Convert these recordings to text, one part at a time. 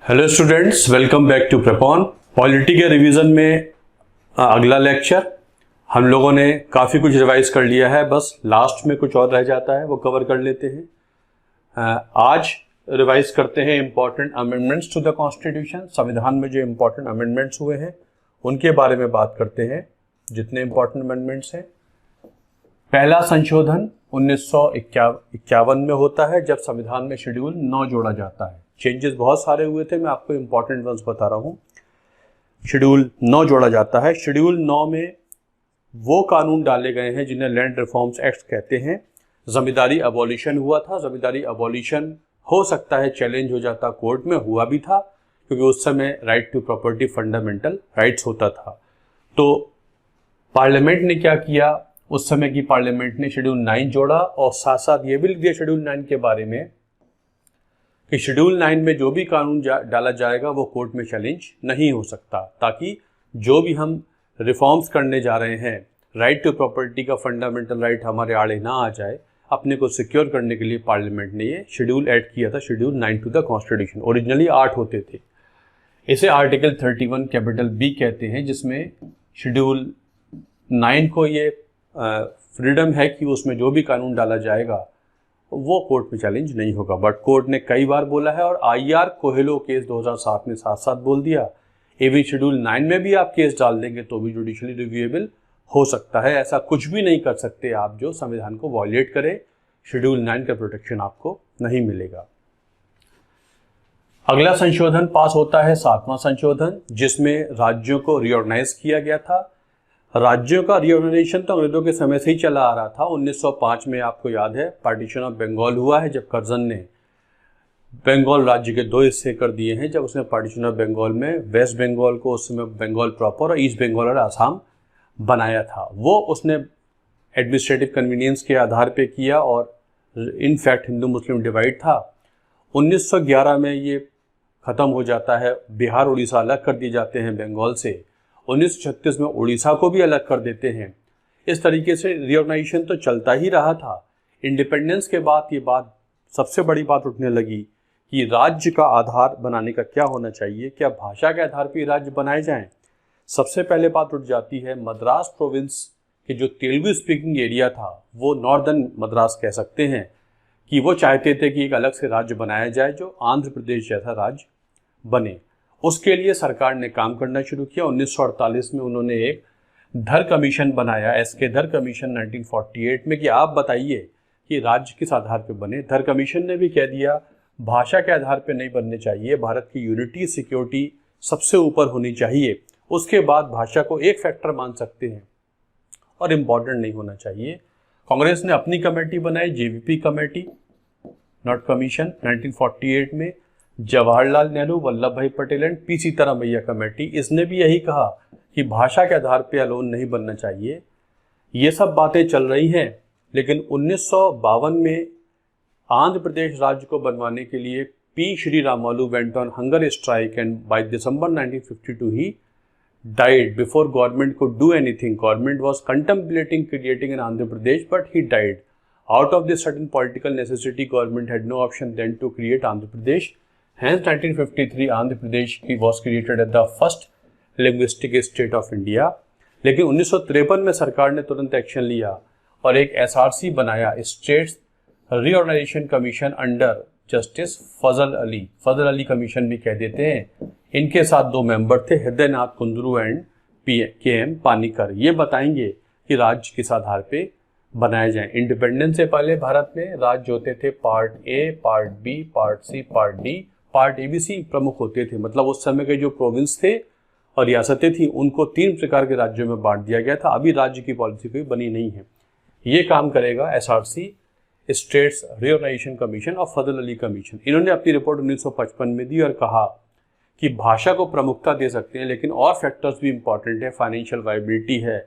Hello students, welcome back to Prepon. Polity के revision में अगला लेक्चर। हम लोगों ने काफ़ी कुछ रिवाइज कर लिया है, बस लास्ट में कुछ और रह जाता है, वो कवर कर लेते हैं। आज रिवाइज करते हैं important amendments to the constitution. संविधान में जो इम्पॉर्टेंट अमेंडमेंट्स हुए हैं उनके बारे में बात करते हैं, जितने इम्पॉर्टेंट अमेंडमेंट्स हैं। पहला संशोधन 1951 में होता है, जब संविधान में शेड्यूल 9 जोड़ा जाता है। चेंजेस बहुत सारे हुए थे, मैं आपको इंपॉर्टेंट वंस बता रहा हूँ। शेड्यूल 9 जोड़ा जाता है। शेड्यूल 9 में वो कानून डाले गए हैं जिन्हें लैंड रिफॉर्म्स एक्ट कहते हैं। जमींदारी अबॉलिशन हुआ था। जमींदारी अबॉलिशन हो सकता है चैलेंज हो जाता, कोर्ट में हुआ भी था, क्योंकि उस समय right to property fundamental rights होता था। तो पार्लियामेंट ने क्या किया, उस समय की पार्लियामेंट ने शेड्यूल 9 जोड़ा और साथ साथ ये भी लिख दिया शेड्यूल 9 के बारे में कि शेड्यूल 9 में जो भी कानून डाला जाएगा वो कोर्ट में चैलेंज नहीं हो सकता, ताकि जो भी हम रिफॉर्म्स करने जा रहे हैं, राइट टू प्रॉपर्टी का फंडामेंटल राइट हमारे आड़े ना आ जाए, अपने को सिक्योर करने के लिए पार्लियामेंट ने ये शेड्यूल ऐड किया था, schedule 9 to the constitution. Originally 8 होते थे। इसे आर्टिकल 31 कैपिटल बी कहते हैं, जिसमें शेड्यूल 9 को ये फ्रीडम है कि उसमें जो भी कानून डाला जाएगा वो कोर्ट में चैलेंज नहीं होगा। बट कोर्ट ने कई बार बोला है, और आईआर कोहेलो केस 2007 में साथ साथ बोल दिया, एवी शेड्यूल 9 में भी आप केस डाल देंगे तो भी जुडिशली रिव्यूएबल हो सकता है। ऐसा कुछ भी नहीं कर सकते आप जो संविधान को वॉयलेट करे। शेड्यूल 9 का प्रोटेक्शन आपको नहीं मिलेगा। अगला संशोधन पास होता है 7वां संशोधन, जिसमें राज्यों को रिऑर्गेनाइज किया गया था। राज्यों का रिऑर्गेनाइजेशन तो अंग्रेजों के समय से ही चला आ रहा था। 1905 में आपको याद है पार्टीशन ऑफ बंगाल हुआ है, जब कर्जन ने बंगाल राज्य के 2 हिस्से कर दिए हैं। जब उसने पार्टीशन ऑफ बंगाल में वेस्ट बंगाल को, उस समय बंगाल प्रॉपर, और ईस्ट बंगाल और आसाम बनाया था। वो उसने एडमिनिस्ट्रेटिव कन्वीनियंस के आधार पे किया, और इनफैक्ट हिंदू मुस्लिम डिवाइड था। 1911 में ये ख़त्म हो जाता है। बिहार उड़ीसा अलग कर दिए जाते हैं बंगाल से। 1936 में उड़ीसा को भी अलग कर देते हैं। इस तरीके से रिऑर्गेनाइजेशन तो चलता ही रहा था। इंडिपेंडेंस के बाद ये बात, सबसे बड़ी बात उठने लगी कि राज्य का आधार बनाने का क्या होना चाहिए, क्या भाषा के आधार पर राज्य बनाए जाएं। सबसे पहले बात उठ जाती है मद्रास प्रोविंस के जो तेलुगु स्पीकिंग एरिया था, वो नॉर्दर्न मद्रास कह सकते हैं, कि वो चाहते थे कि एक अलग से राज्य बनाया जाए जो आंध्र प्रदेश जैसा राज्य बने। उसके लिए सरकार ने काम करना शुरू किया। 1948 में उन्होंने एक धर कमीशन बनाया, एसके धर कमीशन 1948 में, कि आप बताइए कि राज्य किस आधार पर बने। धर कमीशन ने भी कह दिया भाषा के आधार पर नहीं बनने चाहिए, भारत की यूनिटी सिक्योरिटी सबसे ऊपर होनी चाहिए। उसके बाद भाषा को एक फैक्टर मान सकते हैं और इम्पॉर्टेंट नहीं होना चाहिए। कांग्रेस ने अपनी कमेटी बनाई, जेवीपी कमेटी, नॉट कमीशन, 1948 में। जवाहरलाल नेहरू, वल्लभ भाई Patel and P Sitaramayya committee, इसने भी यही कहा कि भाषा के आधार पे अलोन नहीं बनना चाहिए। ये सब बातें चल रही हैं, लेकिन 1952 में आंध्र प्रदेश राज्य को बनवाने के लिए P Sriramulu went on hunger strike, and by December 1952 he died before government could do anything. Government was contemplating creating an Andhra Pradesh, but he died. Out of this certain political necessity, government had no option then to create Andhra Pradesh. Hence, 1953 Andhra Pradesh was created as the first linguistic state of India. लेकिन 1953 में सरकार ने तुरंत action लिया और एक SRC बनाया, states reorganisation commission under justice Fazal Ali commission भी कह देते हैं। इनके साथ 2 मेंबर थे, हृदयनाथ कुंदरू एंड KM पानीकर। ये बताएंगे कि राज्य किस आधार पे बनाए जाएं। इंडिपेंडेंस से पहले भारत में राज्य होते थे part A, part B, part C, part D. Part ABC प्रमुख होते थे, मतलब उस समय के जो प्रोविंस थे और रियासतें थी उनको 3 प्रकार के राज्यों में बांट दिया गया था। अभी राज्य की पॉलिसी कोई बनी नहीं है। ये काम करेगा SRC, स्टेट्स रिऑर्गेनाइजेशन कमीशन, और फजल अली कमीशन। इन्होंने अपनी रिपोर्ट 1955 में दी और कहा कि भाषा को प्रमुखता दे सकते हैं, लेकिन और फैक्टर्स भी इंपॉर्टेंट है। फाइनेंशियल वायबिलिटी है,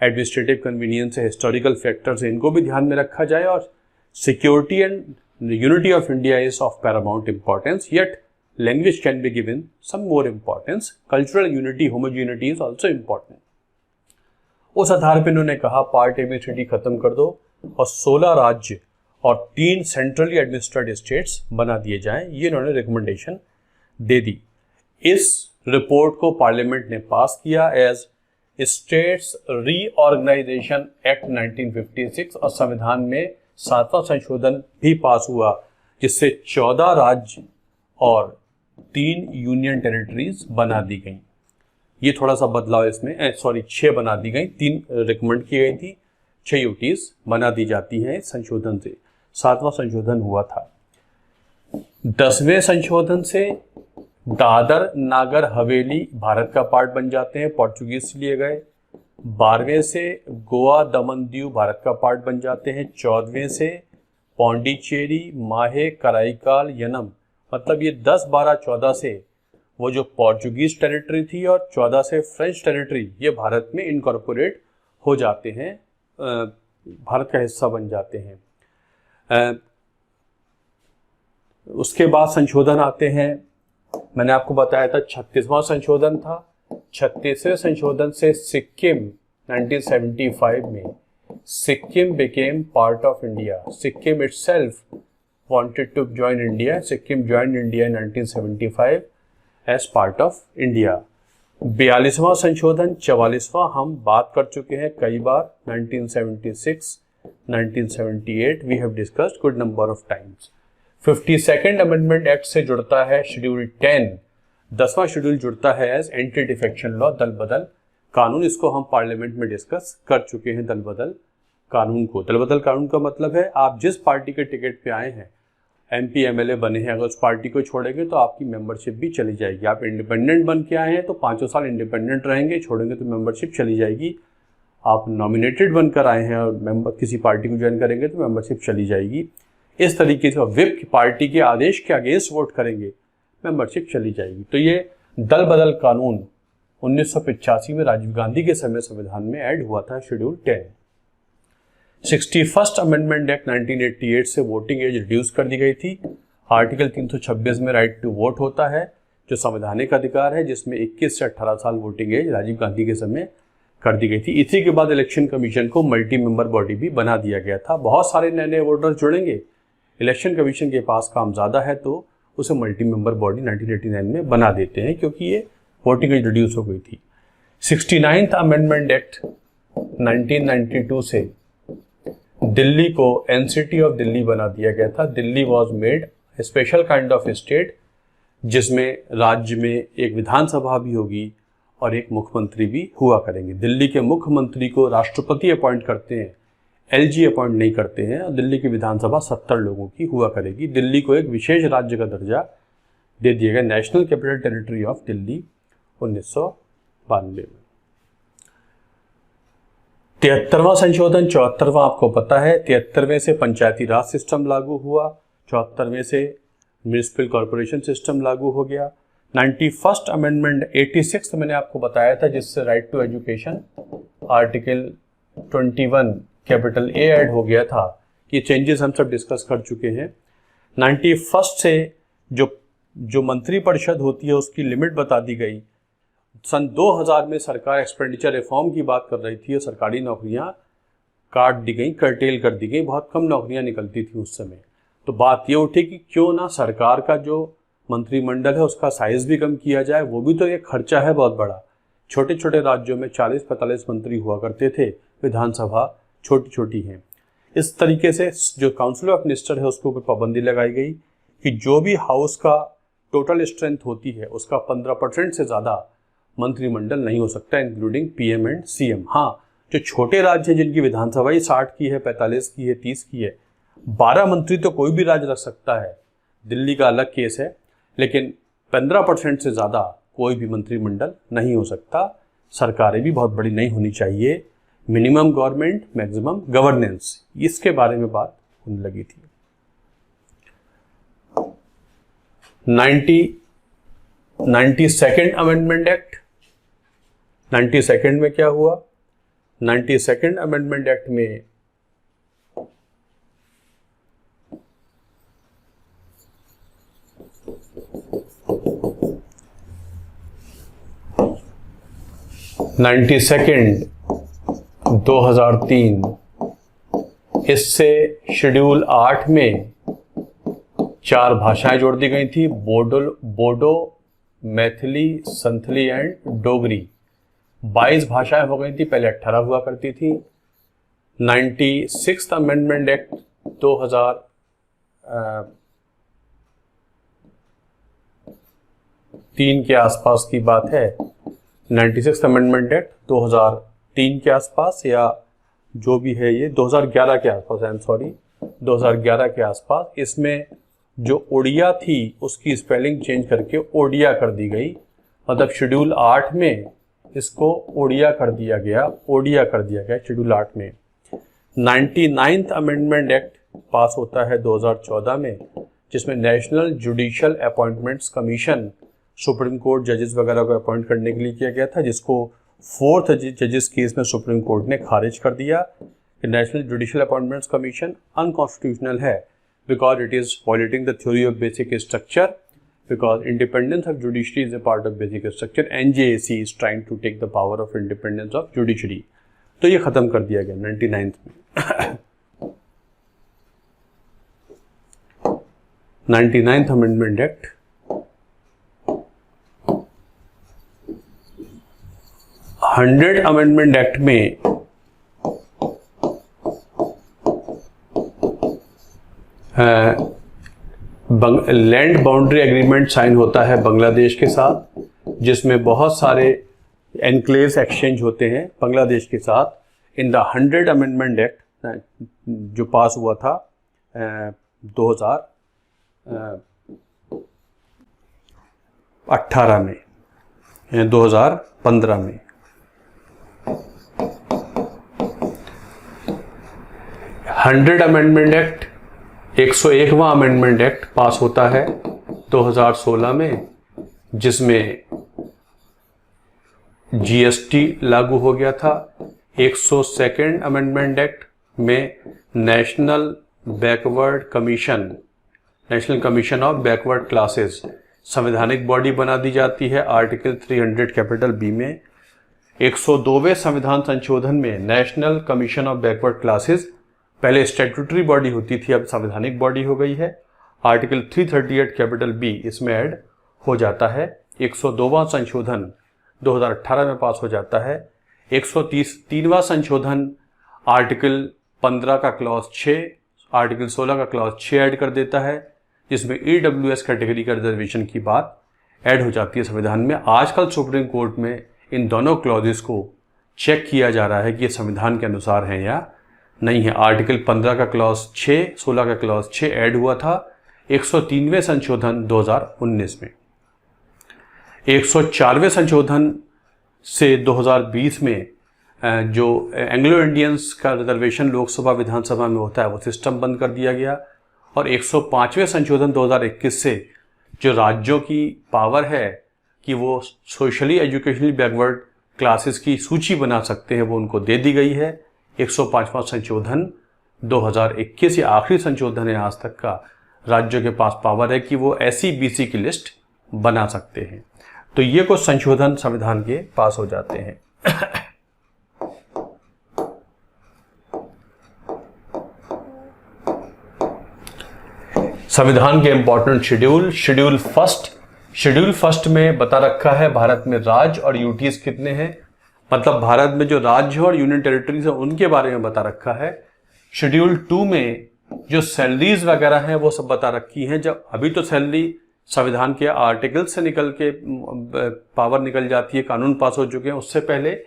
एडमिनिस्ट्रेटिव कन्वीनियंस है, हिस्टोरिकल फैक्टर्स है, इनको भी ध्यान में रखा जाए। और security and unity of India is of paramount importance, yet language can be given some more importance. Cultural unity, homogeneity is also important. उस आधार पर इन्होंने कहा पार्ट ABCD खत्म कर दो और 16 राज्य और 3 सेंट्रली एडमिनिस्ट्रेटेड स्टेट्स बना दिए जाएं। ये इन्होंने रिकमेंडेशन दे दी। इस रिपोर्ट को पार्लियामेंट ने पास किया एज स्टेट्स रीऑर्गेनाइजेशन एक्ट 1956 और संविधान में 7वां संशोधन भी पास हुआ, जिससे 14 राज्य और 3 यूनियन टेरिटरीज बना दी गई। ये थोड़ा सा बदलाव इसमें 6 बना दी गई, 3 रिकमेंड की गई थी, 6 यूटीज बना दी जाती हैं संशोधन से। 7वां संशोधन हुआ था। 10वें संशोधन से दादर नागर हवेली भारत का पार्ट बन जाते हैं, पोर्चुगीज से लिए गए। 12वें से गोवा दमन दीव भारत का पार्ट बन जाते हैं। 14वें से पौंडीचेरी माहे कराईकाल यनम, मतलब ये 10, 12, 14 से वो जो पोर्चुगीज टेरिटरी थी और 14 से फ्रेंच टेरिटरी, ये भारत में इनकॉर्पोरेट हो जाते हैं, भारत का हिस्सा बन जाते हैं। उसके बाद संशोधन आते हैं, मैंने आपको बताया था 36वां संशोधन था। 36वें संशोधन से सिक्किम 1975 में Sikkim became part of India. Sikkim itself wanted to join India. Sikkim joined India in 1975 as part of India. 42वां संशोधन, 44वां हम बात कर चुके हैं कई बार, 1976, 1978 we have discussed good number of times. 52nd amendment act से जुड़ता है शेड्यूल 10, 10वां शेड्यूल जुड़ता है एज एंटी डिफेक्शन लॉ, दल बदल कानून। इसको हम पार्लियामेंट में डिस्कस कर चुके हैं। दल बदल कानून को, दल बदल कानून का मतलब है आप जिस पार्टी के टिकट पे आए हैं, MP MLA बने हैं, अगर उस पार्टी को छोड़ेंगे तो आपकी मेंबरशिप भी चली जाएगी। आप इंडिपेंडेंट बन के आए हैं तो 5 साल इंडिपेंडेंट रहेंगे, छोड़ेंगे तो मेंबरशिप चली जाएगी। आप नॉमिनेटेड बनकर आए हैं और किसी पार्टी को ज्वाइन करेंगे तो मेंबरशिप चली जाएगी। इस तरीके से व्हिप पार्टी के आदेश के अगेंस्ट वोट करेंगे, मेंबरशिप चली जाएगी। तो ये दल बदल कानून 1985 में राजीव गांधी के समय संविधान में ऐड हुआ था, शेड्यूल 10। 61st अमेंडमेंट एक्ट 1988 से वोटिंग एज रिड्यूस कर दी गई थी। आर्टिकल 326 में राइट टू वोट होता है, जो संवैधानिक अधिकार है, जिसमें 21 से 18 साल वोटिंग एज राजीव गांधी के समय कर दी गई थी। इसी के बाद इलेक्शन कमीशन को मल्टी मेंबर बॉडी भी बना दिया गया था। बहुत सारे नए नए वोटर्स जुड़ेंगे, इलेक्शन कमीशन के पास काम ज़्यादा है तो उसे मल्टी मेंबर बॉडी 1989 में बना देते हैं, क्योंकि ये वोटिंग एज रिड्यूस हो गई थी। 69th अमेंडमेंट एक्ट 1992 से दिल्ली को एनसीटी ऑफ दिल्ली बना दिया गया था। Delhi was made special kind of state, जिसमें राज्य में एक विधानसभा भी होगी और एक मुख्यमंत्री भी हुआ करेंगे। दिल्ली के मुख्यमंत्री को राष्ट्रपति अपॉइंट करते हैं, LG अपॉइंट नहीं करते हैं, और दिल्ली की विधानसभा 70 लोगों की हुआ करेगी। दिल्ली को एक विशेष राज्य का दर्जा दे दिया गया, national capital territory of Delhi 1992 में। 73वां संशोधन, 74वां आपको पता है। 73वें से पंचायती राज सिस्टम लागू हुआ, 74वें से म्यूनिसिपल कॉर्पोरेशन सिस्टम लागू हो गया। 91st अमेंडमेंट 86 मैंने आपको बताया था, जिससे right to education article 21 capital A add हो गया था। ये चेंजेस हम सब डिस्कस कर चुके हैं। 91st से जो मंत्री परिषद होती है उसकी लिमिट बता दी गई। सन 2000 में सरकार एक्सपेंडिचर रिफॉर्म की बात कर रही थी और सरकारी नौकरियां काट दी गई, कर्टेल कर दी गई, बहुत कम नौकरियां निकलती थी उस समय। तो बात ये उठी कि क्यों ना सरकार का जो मंत्रिमंडल है उसका साइज भी कम किया जाए, वो भी तो एक खर्चा है बहुत बड़ा। छोटे छोटे राज्यों में 40-45 मंत्री हुआ करते थे, विधानसभा छोटी छोटी हैं। इस तरीके से जो काउंसिल ऑफ मिनिस्टर है उसके ऊपर पाबंदी लगाई गई कि जो भी हाउस का टोटल स्ट्रेंथ होती है उसका 15% से ज़्यादा मंत्रिमंडल नहीं हो सकता, इंक्लूडिंग PM एंड CM। हाँ, जो छोटे राज्य हैं जिनकी विधानसभा ही 60 की है, 45 की है, 30 की है, 12 मंत्री तो कोई भी राज्य रख सकता है, दिल्ली का अलग केस है, लेकिन 15% से ज़्यादा कोई भी मंत्रिमंडल नहीं हो सकता। सरकारें भी बहुत बड़ी नहीं होनी चाहिए। मिनिमम गवर्नमेंट, मैक्सिमम गवर्नेंस, इसके बारे में बात होने लगी थी। 92nd अमेंडमेंट एक्ट, 92nd में क्या हुआ? 92nd अमेंडमेंट एक्ट में (92nd 2003) इससे शेड्यूल 8 में 4 भाषाएं जोड़ दी गई थी, बोडो, मैथिली, संथली एंड डोगरी। 22 भाषाएं हो गई थी, पहले 18 हुआ करती थी। 96th अमेंडमेंट एक्ट 2003 के आसपास की बात है। 96th अमेंडमेंट एक्ट 2003 के आसपास, या जो भी है ये 2011 के आसपास, आई एम सॉरी 2011 के आसपास। इसमें जो ओडिया थी उसकी स्पेलिंग चेंज करके ओडिया कर दी गई, मतलब शेड्यूल 8 में इसको ओडिया कर दिया गया, ओडिया कर दिया गया शेड्यूल 8 में। 99th अमेंडमेंट एक्ट पास होता है 2014 में, जिसमें national judicial appointments commission supreme court जजेस वगैरह को अपॉइंट करने के लिए किया गया था, जिसको 4th जजेस केस में सुप्रीम कोर्ट ने खारिज कर दिया कि national judicial appointments commission unconstitutional है, because it is violating the theory of basic structure, because independence of judiciary is a part of basic structure. NJAC is trying to take the power of independence of judiciary. तो ये खत्म कर दिया गया 99th में। 99th amendment act 100 amendment act में land boundary agreement sign होता है बांग्लादेश के साथ, जिसमें बहुत सारे एनक्लेव्स एक्सचेंज होते हैं बांग्लादेश के साथ। इन द 100 अमेंडमेंट एक्ट जो पास हुआ था 2018 में, 2015 में। हंड्रेड अमेंडमेंट एक्ट 101वां अमेंडमेंट एक्ट पास होता है 2016 में, जिसमें जीएसटी लागू हो गया था। 102nd अमेंडमेंट एक्ट में national commission of backward classes संवैधानिक बॉडी बना दी जाती है आर्टिकल 300 कैपिटल बी में। 102वें संविधान संशोधन में national commission of backward classes पहले स्टैट्यूटरी बॉडी होती थी, अब संवैधानिक बॉडी हो गई है। आर्टिकल 338 कैपिटल बी इसमें ऐड हो जाता है। 102वां संशोधन 2018 में पास हो जाता है। 133वां संशोधन आर्टिकल 15 का क्लॉज 6, आर्टिकल 16 का क्लॉज 6 ऐड कर देता है, जिसमें ईडब्ल्यूएस कैटेगरी का रिजर्वेशन की बात ऐड हो जाती है संविधान में। आजकल सुप्रीम कोर्ट में इन दोनों क्लॉजेस को चेक किया जा रहा है कि ये संविधान के अनुसार है या नहीं है। आर्टिकल 15 का क्लॉज 6, 16 का क्लॉज 6 ऐड हुआ था 103वें संशोधन 2019 में। 104वें संशोधन से 2020 में जो एंग्लो इंडियंस का रिजर्वेशन लोकसभा विधानसभा में होता है वो सिस्टम बंद कर दिया गया। और 105वें संशोधन 2021 से जो राज्यों की पावर है कि वो सोशली एजुकेशनली बैकवर्ड क्लासेस की सूची बना सकते हैं, वो उनको दे दी गई है। 105वां संशोधन 2021 या आखिरी संशोधन है आज तक का, राज्यों के पास पावर है कि वो एससी बीसी की लिस्ट बना सकते हैं। तो ये कुछ संशोधन संविधान के पास हो जाते हैं। संविधान के इंपॉर्टेंट शेड्यूल फर्स्ट में बता रखा है भारत में राज्य और यूटीज कितने हैं, मतलब भारत में जो राज्य और यूनियन टेरिटरीज है उनके बारे में बता रखा है। शेड्यूल 2 में जो सैलरीज वगैरह हैं वो सब बता रखी हैं। जब अभी तो सैलरी संविधान के आर्टिकल से निकल के पावर निकल जाती है, कानून पास हो चुके हैं, उससे पहले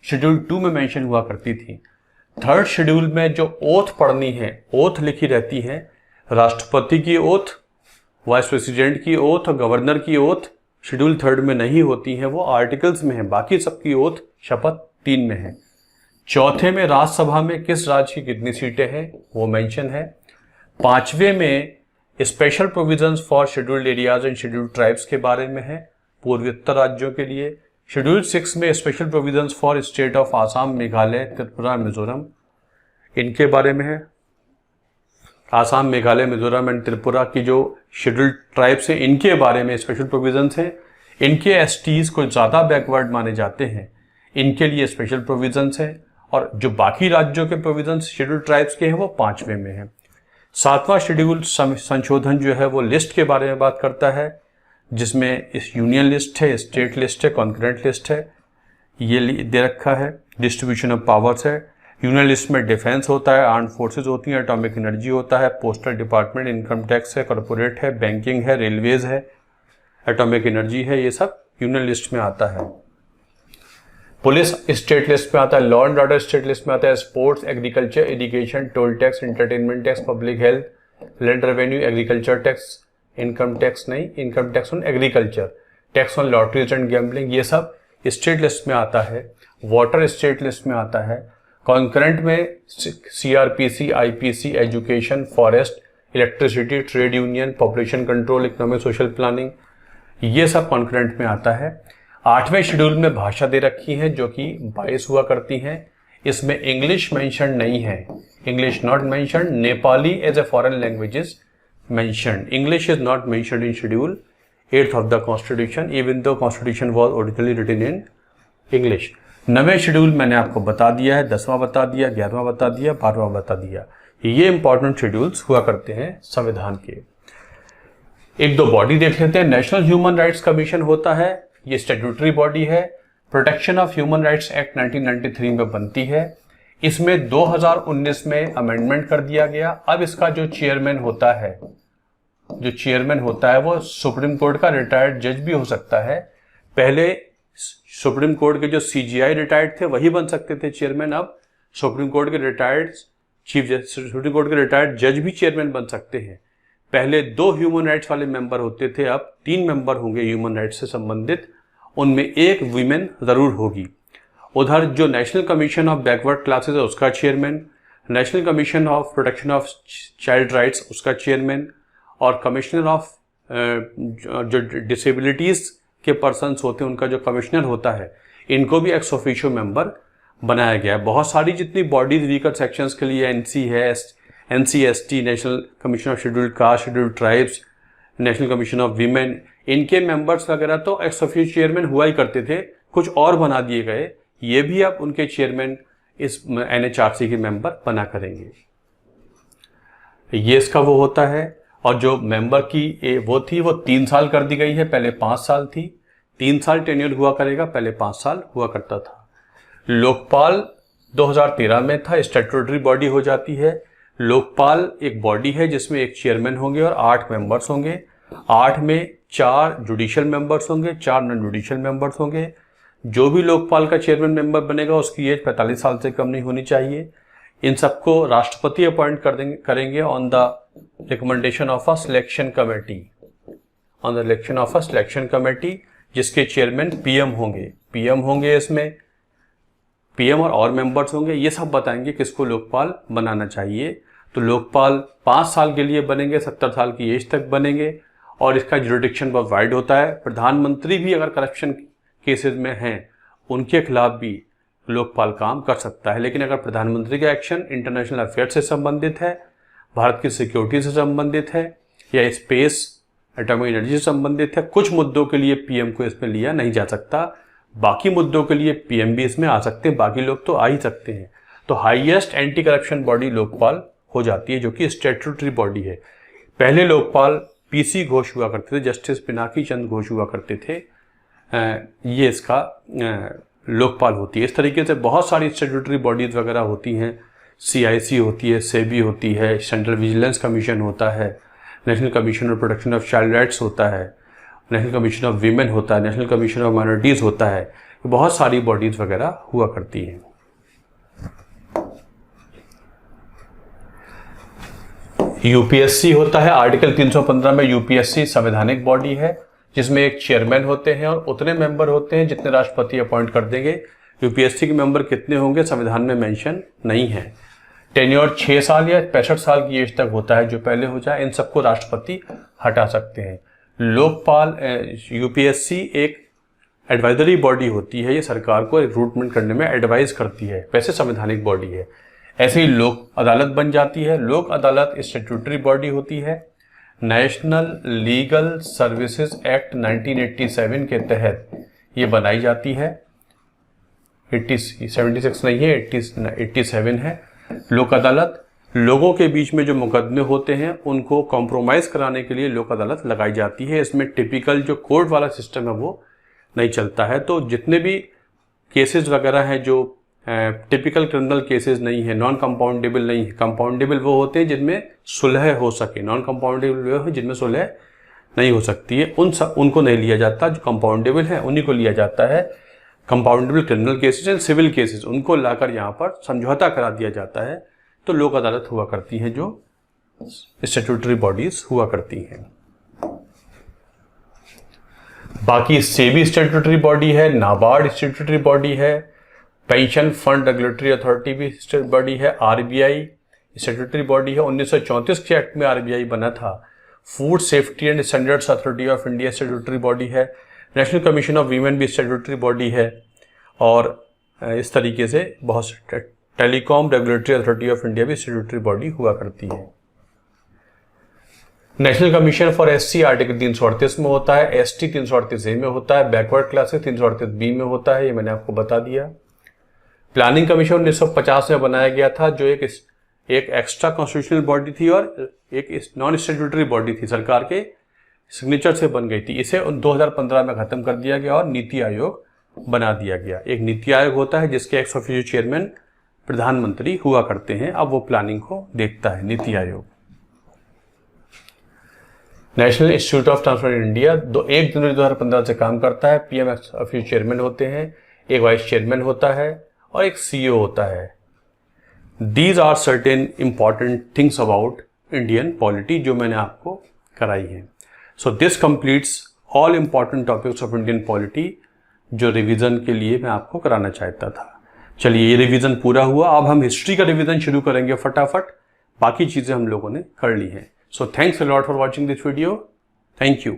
शेड्यूल 2 में मेंशन हुआ करती थी। थर्ड शेड्यूल में जो ओथ पढ़नी है, ओथ लिखी रहती है, राष्ट्रपति की ओथ, वाइस प्रेसिडेंट की ओथ और गवर्नर की ओथ शेड्यूल 3 में नहीं होती हैं, वो आर्टिकल्स में है। बाकी सबकी ओथ शपथ 3 में है। चौथे में राज्यसभा में किस राज्य की कितनी सीटें हैं वो मेंशन है। 5वें में special provisions for scheduled areas and scheduled tribes के बारे में है पूर्वोत्तर राज्यों के लिए। शेड्यूल 6 में special provisions for state of Assam, Meghalaya, Tripura, Mizoram इनके बारे में है। आसाम, मेघालय, मिजोरम एंड त्रिपुरा की जो शेड्यूल्ड ट्राइब्स हैं इनके बारे में स्पेशल प्रोविजंस हैं। इनके एसटीज को ज़्यादा बैकवर्ड माने जाते हैं, इनके लिए स्पेशल प्रोविजंस हैं। और जो बाकी राज्यों के प्रोविजंस शेड्यूल्ड ट्राइब्स के हैं वो 5वें में हैं। 7वां शेड्यूल संशोधन जो है वो लिस्ट के बारे में बात करता है, जिसमें इस यूनियन लिस्ट है, स्टेट लिस्ट है, कॉन्करेंट लिस्ट है, ये दे रखा है। डिस्ट्रीब्यूशन ऑफ पावर्स है। यूनियन लिस्ट में डिफेंस होता है, आर्म्ड फोर्सेज होती हैं, एटॉमिक एनर्जी होता है, पोस्टल डिपार्टमेंट, इनकम टैक्स है, कॉर्पोरेट है, बैंकिंग है, रेलवेज है, एटॉमिक एनर्जी है, ये सब यूनियन लिस्ट में आता है। पुलिस स्टेट लिस्ट में आता है, law and order state list में आता है, sports, agriculture, education, toll tax, entertainment tax, public health, land revenue, agriculture tax, income tax नहीं, income tax on agriculture, tax on lotteries and gambling, ये सब state list में आता है। Water state list में आता है। कॉन्करेंट में CrPC, IPC, education, forest, electricity, trade union, population control, economic social planning, ये सब कॉन्करेंट में आता है। 8वें शेड्यूल में भाषा दे रखी है जो कि 22 हुआ करती हैं। इसमें इंग्लिश मेंशन नहीं है, English not mention. Nepali as a foreign language is mentioned, English is not mentioned in schedule 8th of the Constitution, even though Constitution was originally written in English। 9वें शेड्यूल मैंने आपको बता दिया है, 10वां बता दिया, 11वां बता दिया, 12वां बता दिया। ये इंपॉर्टेंट शेड्यूल्स हुआ करते हैं संविधान के। एक दो बॉडी देख लेते हैं। नेशनल ह्यूमन राइट्स कमीशन होता है, ये स्टैट्यूटरी बॉडी है। Protection of human rights act 1993 में बनती है। इसमें 2019 में अमेंडमेंट कर दिया गया। अब इसका जो चेयरमैन होता है वो सुप्रीम कोर्ट का रिटायर्ड जज भी हो सकता है। पहले सुप्रीम कोर्ट के जो सीजीआई रिटायर्ड थे वही बन सकते थे चेयरमैन, अब सुप्रीम कोर्ट के रिटायर्ड सुप्रीम कोर्ट के रिटायर्ड जज भी चेयरमैन बन सकते हैं। पहले 2 ह्यूमन राइट्स वाले मेंबर होते थे, अब 3 मेंबर होंगे ह्यूमन राइट्स से संबंधित, उनमें एक वीमेन जरूर होगी। उधर जो national commission of backward classes है उसका chairman, national commission of protection of child rights उसका चेयरमैन, और कमिश्नर ऑफ जो डिसेबिलिटीज के पर्सन्स होते हैं उनका जो कमिश्नर होता है, इनको भी एक्स ऑफिशियो मेंबर बनाया गया है। बहुत सारी जितनी बॉडीज वीकर सेक्शंस के लिए एनसी है, ancestry, national commission of scheduled caste, scheduled tribes, national commission of women, इनके मेंबर्स वगैरह तो एक्स ऑफिशियो चेयरमैन हुआ ही करते थे, कुछ और बना दिए गए। ये भी अब उनके चेयरमैन इस एनएचआरसी के मेंबर बना करेंगे। ये इसका वो होता है। और जो मेंबर की वो थी वो 3 साल कर दी गई है, पहले 5 साल थी। 3 साल टेन्योर हुआ करेगा, पहले 5 साल हुआ करता था। लोकपाल 2013 में था, स्टैट्यूटरी बॉडी हो जाती है। लोकपाल एक बॉडी है जिसमें एक चेयरमैन होंगे और 8 मेंबर्स होंगे। 8 में 4 जुडिशियल मेंबर्स होंगे, 4 नॉन जुडिशियल मेंबर्स होंगे। जो भी लोकपाल का चेयरमैन मेंबर बनेगा उसकी एज 45 साल से कम नहीं होनी चाहिए। इन सबको राष्ट्रपति अपॉइंट करेंगे on the recommendation of a selection committee, जिसके चेयरमैन पीएम होंगे इसमें पीएम और मेंबर्स होंगे। ये सब बताएंगे किसको लोकपाल बनाना चाहिए। तो लोकपाल 5 साल के लिए बनेंगे, 70 साल की एज तक बनेंगे, और इसका जुरिडिक्शन बहुत वाइड होता है। प्रधानमंत्री भी अगर करप्शन केसेस में हैं उनके खिलाफ भी लोकपाल काम कर सकता है। लेकिन अगर प्रधानमंत्री का एक्शन इंटरनेशनल अफेयर्स से संबंधित है, भारत की सिक्योरिटी से संबंधित है, या स्पेस, एटॉमिक एनर्जी से संबंधित है, कुछ मुद्दों के लिए पीएम को इसमें लिया नहीं जा सकता। बाकी मुद्दों के लिए पीएम भी इसमें आ सकते हैं, बाकी लोग तो आ ही सकते हैं। तो highest anti corruption body Lokpal हो जाती है, जो कि स्टैट्यूटरी बॉडी है। पहले लोकपाल पीसी घोष हुआ करते थे, जस्टिस पिनाकी चंद घोष हुआ करते थे। ये इसका लोकपाल होती है। इस तरीके से बहुत सारी स्टैट्यूटरी बॉडीज वगैरह होती हैं। सीआईसी होती है, सेबी होती है, सेंट्रल विजिलेंस कमीशन होता है, national commission of protection of child rights होता है, नेशनल कमीशन ऑफ वीमेन होता है, नेशनल कमीशन ऑफ माइनॉरिटीज़ होता है। बहुत सारी बॉडीज वगैरह हुआ करती हैं। यूपीएससी होता है। आर्टिकल 315 में यूपीएससी संवैधानिक बॉडी है जिसमें एक चेयरमैन होते हैं और उतने मेंबर होते हैं जितने राष्ट्रपति अपॉइंट कर देंगे। यूपीएससी के मेंबर कितने होंगे संविधान में मेंशन नहीं है। टेन्योर 6 साल या 65 साल की एज तक होता है, जो पहले हो जाए। इन सबको राष्ट्रपति हटा सकते हैं। लोकपाल यूपीएससी एक एडवाइजरी बॉडी होती है, ये सरकार को रिक्रूटमेंट करने में एडवाइज करती है, वैसे संवैधानिक बॉडी है। ऐसे ही लोक अदालत बन जाती है। लोक अदालत स्टैट्यूटरी बॉडी होती है। नेशनल लीगल सर्विसेज एक्ट 1987 के तहत ये बनाई जाती है। 76 नहीं है, 87 है। लोक अदालत लोगों के बीच में जो मुकदमे होते हैं उनको कॉम्प्रोमाइज़ कराने के लिए लोक अदालत लगाई जाती है। इसमें टिपिकल जो कोर्ट वाला सिस्टम है वो नहीं चलता है। तो जितने भी केसेस वगैरह हैं जो टिपिकल क्रिमिनल केसेस नहीं है, नॉन कंपाउंडेबल नहीं है, कंपाउंडेबल वो होते हैं जिनमें सुलह हो सके, नॉन कंपाउंडेबल वो है जिनमें सुलह नहीं हो सकती है, उनको नहीं लिया जाता। जो कंपाउंडेबल है उन्हीं को लिया जाता है। Compoundable criminal cases and civil cases उनको लाकर यहाँ पर समझौता करा दिया जाता है। तो लोक अदालत हुआ करती हैं, जो स्टैट्यूटरी बॉडीज हुआ करती हैं। बाकी सेबी स्टैट्यूटरी बॉडी है, नाबार्ड स्टैट्यूटरी बॉडी है, पेंशन फंड रेगुलेटरी अथॉरिटी भी बॉडी है, आरबीआई स्टैट्यूटरी बॉडी है। 1934 के एक्ट में आरबीआई बना था। Food safety and standards authority of India statutory body है। नेशनल कमीशन ऑफ वीमेन भी स्टैट्यूटरी बॉडी है। और इस तरीके से बहुत से telecom regulatory authority of India भी स्टैट्यूटरी बॉडी हुआ करती है। National commission for SC article 338 में होता है, एसटी 338A में होता है, बैकवर्ड क्लासेस 338B में होता है। ये मैंने आपको बता दिया। प्लानिंग कमीशन 1950 में बनाया गया था, जो एक एक्स्ट्रा कॉन्स्टिट्यूशनल बॉडी थी और एक नॉन स्टैट्यूटरी बॉडी थी, सरकार के सिग्नेचर से बन गई थी। इसे 2015 में खत्म कर दिया गया और नीति आयोग बना दिया गया। एक नीति आयोग होता है जिसके एक्स ऑफिशियो चेयरमैन प्रधानमंत्री हुआ करते हैं। अब वो प्लानिंग को देखता है NITI Aayog. National institute of transport India 1 जनवरी 2015 से काम करता है। पीएम एक्स ऑफिशियो चेयरमैन होते हैं, एक वाइस चेयरमैन होता है और एक सीईओ होता है। These are certain important things about Indian polity जो मैंने आपको कराई हैं। So this completes all important topics of Indian polity जो रिवीजन के लिए मैं आपको कराना चाहता था। चलिए, ये रिवीजन पूरा हुआ। अब हम हिस्ट्री का रिवीजन शुरू करेंगे फटाफट। बाकी चीज़ें हम लोगों ने कर ली हैं। So thanks a lot for watching this video. Thank you.